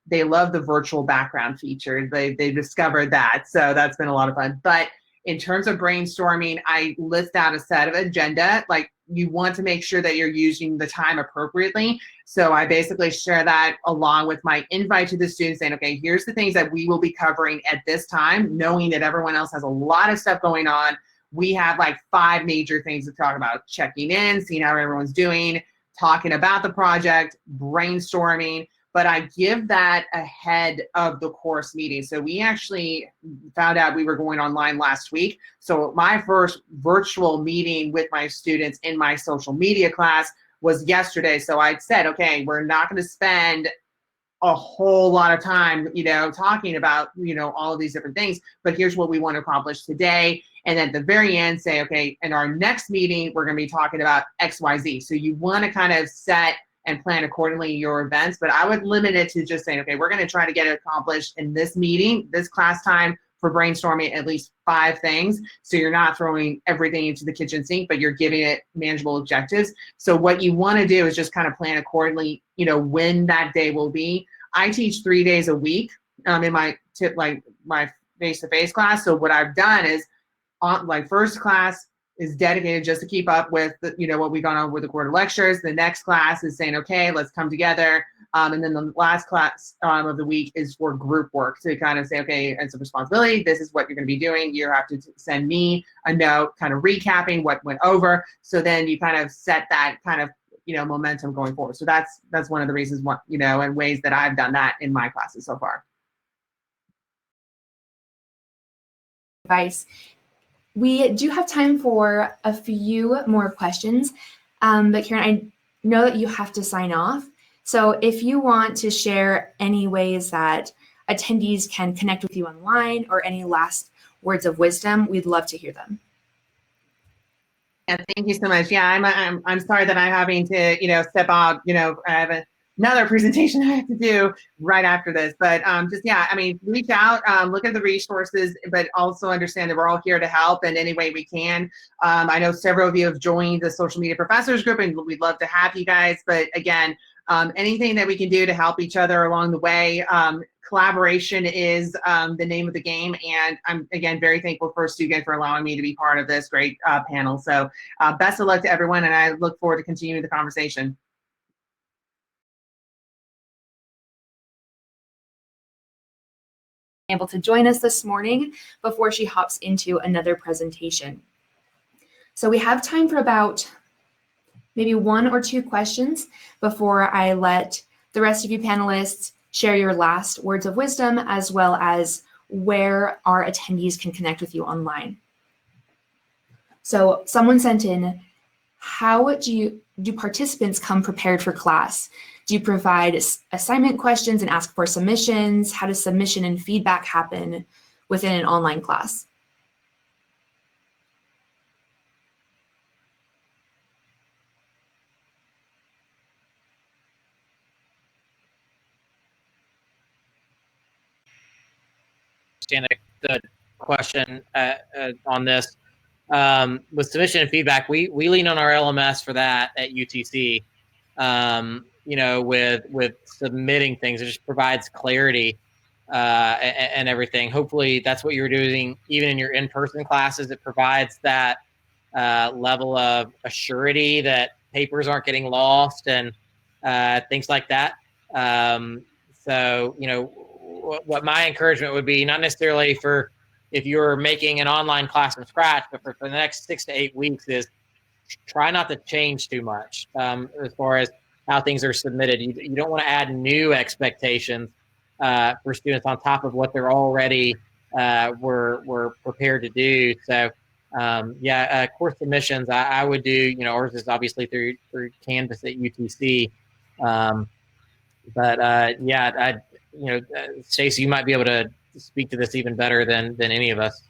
they love the virtual background feature. They discovered that, so that's been a lot of fun. But in terms of brainstorming, I list out a set of agenda. Like, you want to make sure that you're using the time appropriately. So I basically share that along with my invite to the students, saying, okay, here's the things that we will be covering at this time, knowing that everyone else has a lot of stuff going on. We have like 5 major things to talk about: checking in, seeing how everyone's doing, talking about the project, brainstorming. But I give that ahead of the course meeting. So we actually found out we were going online last week. So my first virtual meeting with my students in my social media class was yesterday. So I said, okay, we're not going to spend a whole lot of time, you know, talking about, you know, all of these different things, but here's what we want to accomplish today. And at the very end say, okay, in our next meeting, we're going to be talking about XYZ. So you want to kind of set and plan accordingly your events, but I would limit it to just saying, okay, we're going to try to get it accomplished in this meeting, this class time, for brainstorming at least 5 things. So you're not throwing everything into the kitchen sink, but you're giving it manageable objectives. So what you want to do is just kind of plan accordingly, when that day will be. I teach 3 days a week in my my face-to-face class. So what I've done is first class is dedicated just to keep up with what we've gone on with the quarter lectures. The next class is saying, okay, let's come together. And then the last class of the week is for group work to kind of say, okay, it's a responsibility. This is what you're going to be doing. You have to send me a note kind of recapping what went over. So then you kind of set that kind of, momentum going forward. So that's one of the reasons, and ways that I've done that in my classes so far. Advice. We do have time for a few more questions, but Karen, I know that you have to sign off. So if you want to share any ways that attendees can connect with you online or any last words of wisdom, we'd love to hear them. Yeah, thank you so much. Yeah, I'm sorry that I'm having to, step out. I have another presentation I have to do right after this. But reach out, look at the resources, but also understand that we're all here to help in any way we can. I know several of you have joined the Social Media Professors Group, and we'd love to have you guys. But again, anything that we can do to help each other along the way. Collaboration is the name of the game. And I'm, again, very thankful for Stugan for allowing me to be part of this great panel. So best of luck to everyone, and I look forward to continuing the conversation. Able to join us this morning before she hops into another presentation. So we have time for about maybe 1 or 2 questions before I let the rest of you panelists share your last words of wisdom, as well as where our attendees can connect with you online. So someone sent in, how do participants come prepared for class? Do you provide assignment questions and ask for submissions? How does submission and feedback happen within an online class? Understand the question on this. With submission and feedback, we lean on our LMS for that at UTC. With submitting things, it just provides clarity and everything. Hopefully that's what you're doing even in your in-person classes. It provides that level of assurity that papers aren't getting lost and things like that. What my encouragement would be, not necessarily for if you're making an online class from scratch, but for the next 6 to 8 weeks, is try not to change too much as far as how things are submitted. You don't want to add new expectations for students on top of what they're already were prepared to do. So course submissions, I would do, ours is obviously through Canvas at UTC. Stacey, you might be able to speak to this even better than any of us.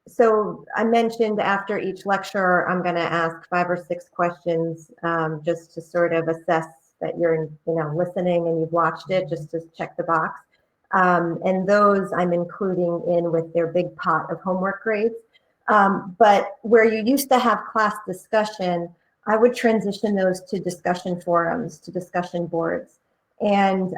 So I mentioned after each lecture, I'm going to ask 5 or 6 questions just to sort of assess that you're listening and you've watched it, just to check the box. And those I'm including in with their big pot of homework grades. But where you used to have class discussion, I would transition those to discussion forums, to discussion boards. And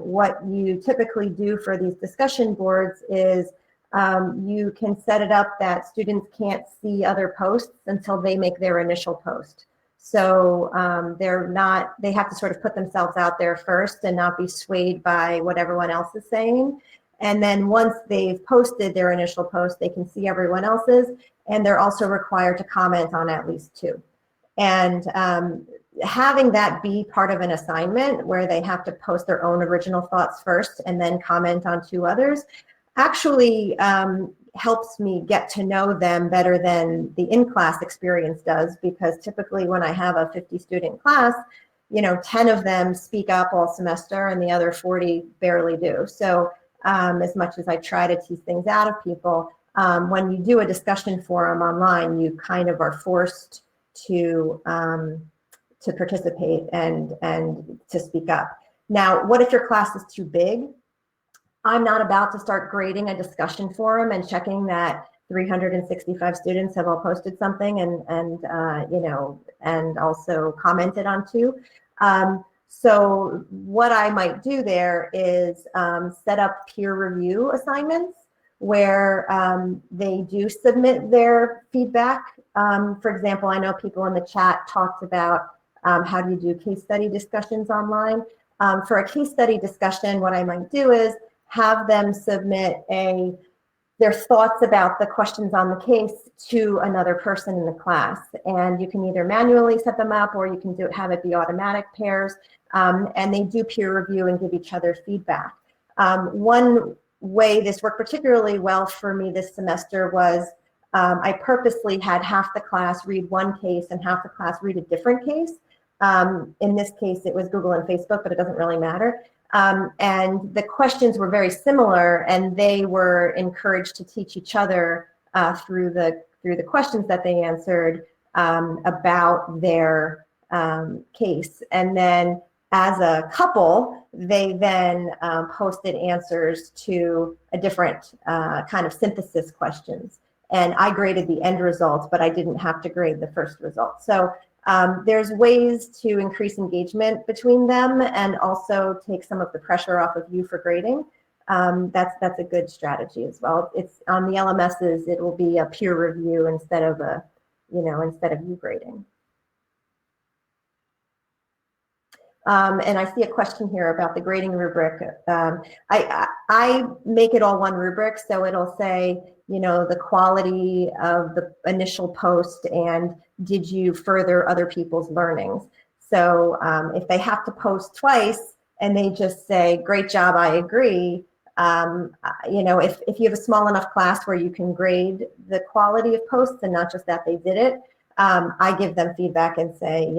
what you typically do for these discussion boards is you can set it up that students can't see other posts until they make their initial post. So they have to sort of put themselves out there first and not be swayed by what everyone else is saying. And then once they've posted their initial post, they can see everyone else's, and they're also required to comment on at least 2. And having that be part of an assignment where they have to post their own original thoughts first and then comment on 2 others actually helps me get to know them better than the in-class experience does, because typically when I have a 50-student class, 10 of them speak up all semester and the other 40 barely do. So as much as I try to tease things out of people, when you do a discussion forum online, you kind of are forced to to participate and to speak up. Now, what if your class is too big? I'm not about to start grading a discussion forum and checking that 365 students have all posted something and also commented on too. So what I might do there is set up peer review assignments where they do submit their feedback. For example, I know people in the chat talked about how do you do case study discussions online. For a case study discussion, what I might do is have them submit their thoughts about the questions on the case to another person in the class. And you can either manually set them up or you can have it be automatic pairs. And they do peer review and give each other feedback. One way this worked particularly well for me this semester was I purposely had half the class read one case and half the class read a different case. In this case, it was Google and Facebook, but it doesn't really matter. And the questions were very similar, and they were encouraged to teach each other through the questions that they answered about their case. And then as a couple, they then posted answers to a different kind of synthesis questions. And I graded the end results, but I didn't have to grade the first result. So there's ways to increase engagement between them and also take some of the pressure off of you for grading. That's a good strategy as well. It's on the LMSs, it will be a peer review instead of you grading. And I see a question here about the grading rubric. I make it all one rubric, so it'll say, the quality of the initial post and did you further other people's learnings. So if they have to post twice and they just say, great job, I agree, if you have a small enough class where you can grade the quality of posts and not just that they did it, I give them feedback and say,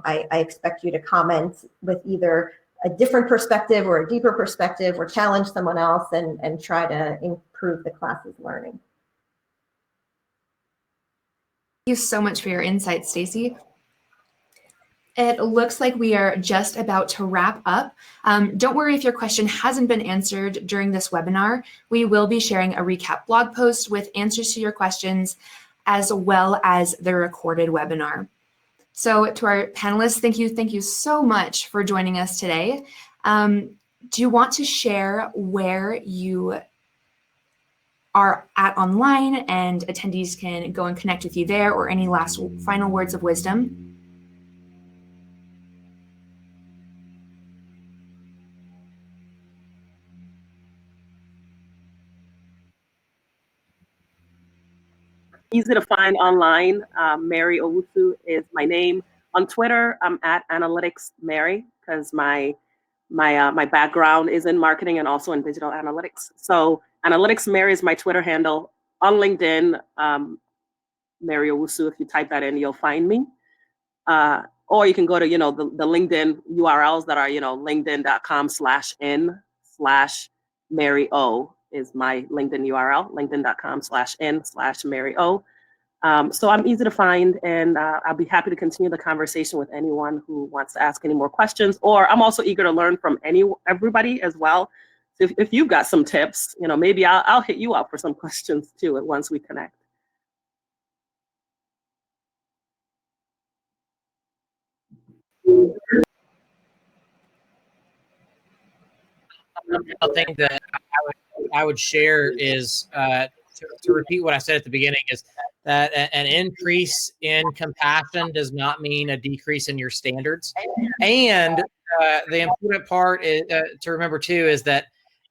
I expect you to comment with either a different perspective or a deeper perspective or challenge someone else and try to improve the class's learning. Thank you so much for your insights, Stacey. It looks like we are just about to wrap up. Don't worry if your question hasn't been answered during this webinar. We will be sharing a recap blog post with answers to your questions as well as the recorded webinar. So to our panelists, thank you so much for joining us today. Do you want to share where you are at online and attendees can go and connect with you there, or any last final words of wisdom? Easy to find online. Mary Owusu is my name. On Twitter, I'm at Analytics Mary because my background is in marketing and also in digital analytics. So Analytics Mary is my Twitter handle. On LinkedIn, Mary Owusu, if you type that in, you'll find me. Or you can go to, the LinkedIn URLs that are, linkedin.com/n/Mary O is my LinkedIn URL, linkedin.com/n/Mary O. So I'm easy to find, and I'll be happy to continue the conversation with anyone who wants to ask any more questions. Or I'm also eager to learn from everybody as well. So if you've got some tips, maybe I'll hit you up for some questions too once we connect. One thing that I would share is to repeat what I said at the beginning is that an increase in compassion does not mean a decrease in your standards. And the important part is, to remember too is that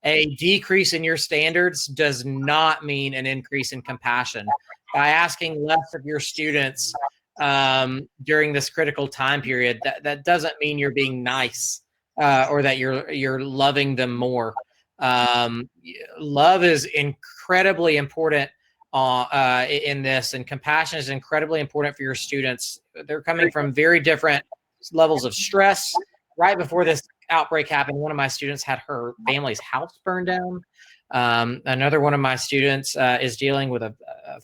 a decrease in your standards does not mean an increase in compassion. By asking less of your students during this critical time period, that doesn't mean you're being nice or that you're loving them more. Love is incredibly important in this, and compassion is incredibly important for your students. They're coming from very different levels of stress. Right before this outbreak happened, one of my students had her family's house burned down. Another one of my students is dealing with a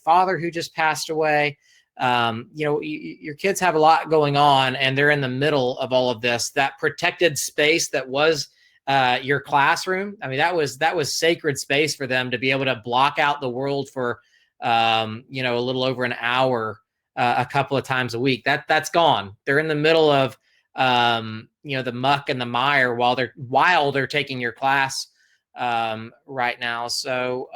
father who just passed away. your kids have a lot going on and they're in the middle of all of this. That protected space that was your classroom, I mean, that was sacred space for them to be able to block out the world for a little over an hour a couple of times a week. That's gone. They're in the middle of the muck and the mire while they're taking your class right now. So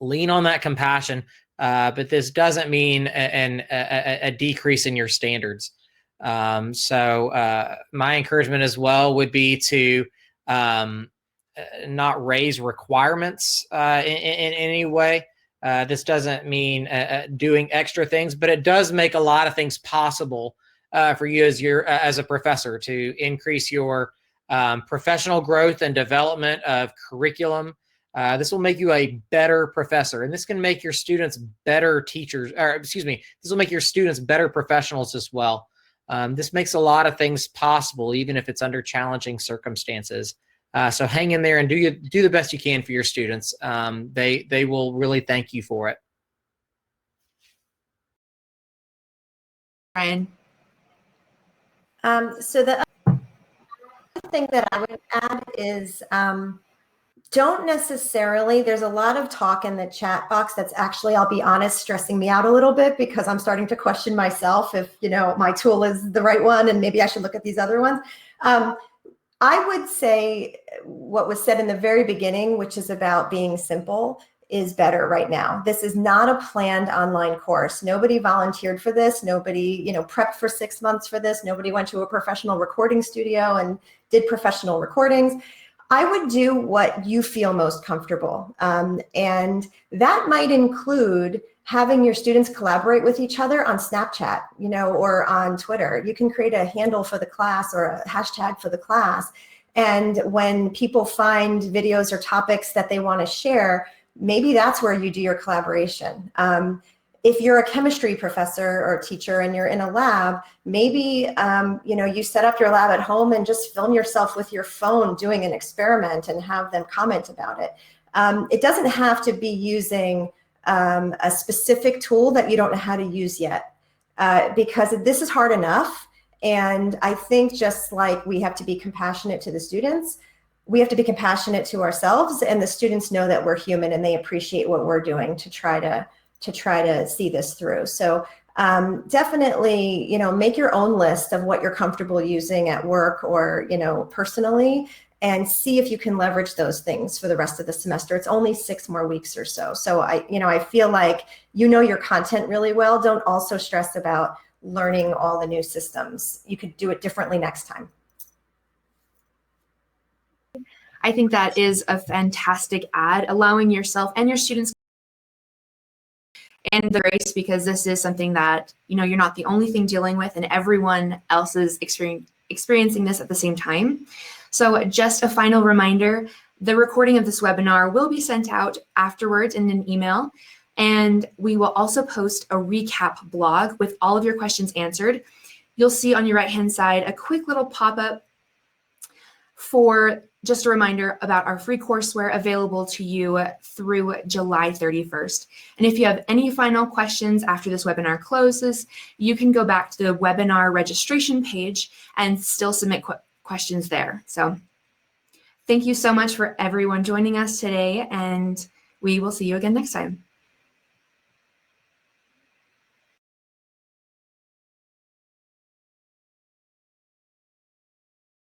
lean on that compassion, but this doesn't mean a decrease in your standards. So my encouragement as well would be to not raise requirements in any way. This doesn't mean doing extra things, but it does make a lot of things possible for you as a professor to increase your professional growth and development of curriculum. This will make you a better professor, and this can make your students better teachers, this will make your students better professionals as well. This makes a lot of things possible, even if it's under challenging circumstances. So hang in there and do the best you can for your students. They will really thank you for it. Ryan. So the other thing that I would add is don't necessarily, there's a lot of talk in the chat box that's actually, I'll be honest, stressing me out a little bit because I'm starting to question myself if, my tool is the right one and maybe I should look at these other ones. I would say what was said in the very beginning, which is about being simple, is better right now. This is not a planned online course. Nobody volunteered for this. Nobody, prepped for 6 months for this. Nobody went to a professional recording studio and did professional recordings. I would do what you feel most comfortable. And that might include having your students collaborate with each other on Snapchat, or on Twitter. You can create a handle for the class or a hashtag for the class. And when people find videos or topics that they want to share, maybe that's where you do your collaboration. If you're a chemistry professor or teacher and you're in a lab, maybe you set up your lab at home and just film yourself with your phone doing an experiment and have them comment about it. It doesn't have to be using a specific tool that you don't know how to use yet, because this is hard enough. And I think just like we have to be compassionate to the students, we have to be compassionate to ourselves, and the students know that we're human and they appreciate what we're doing to try to see this through. So definitely, make your own list of what you're comfortable using at work or, personally, and see if you can leverage those things for the rest of the semester. It's only 6 more weeks or so. So I feel like your content really well. Don't also stress about learning all the new systems. You could do it differently next time. I think that is a fantastic ad, allowing yourself and your students and the grace, because this is something that, you're not the only thing dealing with, and everyone else is experiencing this at the same time. So just a final reminder, the recording of this webinar will be sent out afterwards in an email, and we will also post a recap blog with all of your questions answered. You'll see on your right-hand side a quick little pop-up for just a reminder about our free courseware available to you through July 31st. And if you have any final questions after this webinar closes, you can go back to the webinar registration page and still submit questions there. So thank you so much for everyone joining us today, and we will see you again next time.